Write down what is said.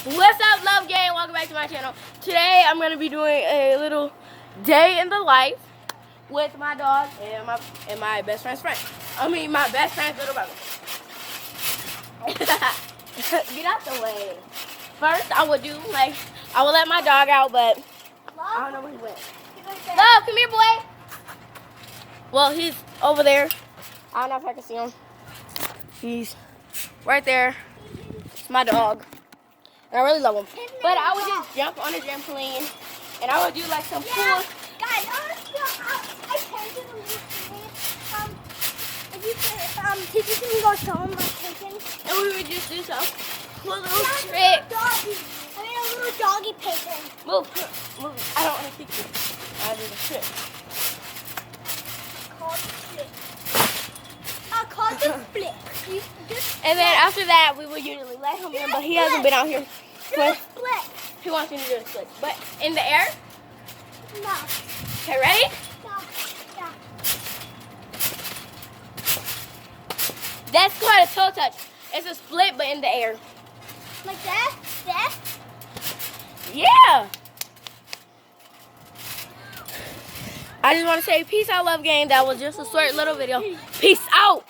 What's up, Love Gang? Welcome back to my channel. Today I'm gonna be doing a little day in the life with my dog and my best friend's friend. My best friend's little brother. Get out the way. First, I will let my dog out, but I don't know where he went. Love, come here, boy. Well, he's over there. I don't know if I can see him. He's right there. It's my dog. And I really love him. But I would just jump on a trampoline and I would do like some cool. Guys, I painted a little thing. Did you see me go show him my painting? And we would just do some cool little tricks. I made a little doggy painting. Move. I don't want to teach you. I did a trick. I called the flip. And then after that, we would usually let him in, but he hasn't been out here. But he wants me to do a split. But in the air? No. Okay, ready? No. Yeah. That's called a toe touch. It's a split, but in the air. Like that? That? Yeah. I just want to say peace out, Love Gang. That was just a short little video. Peace out.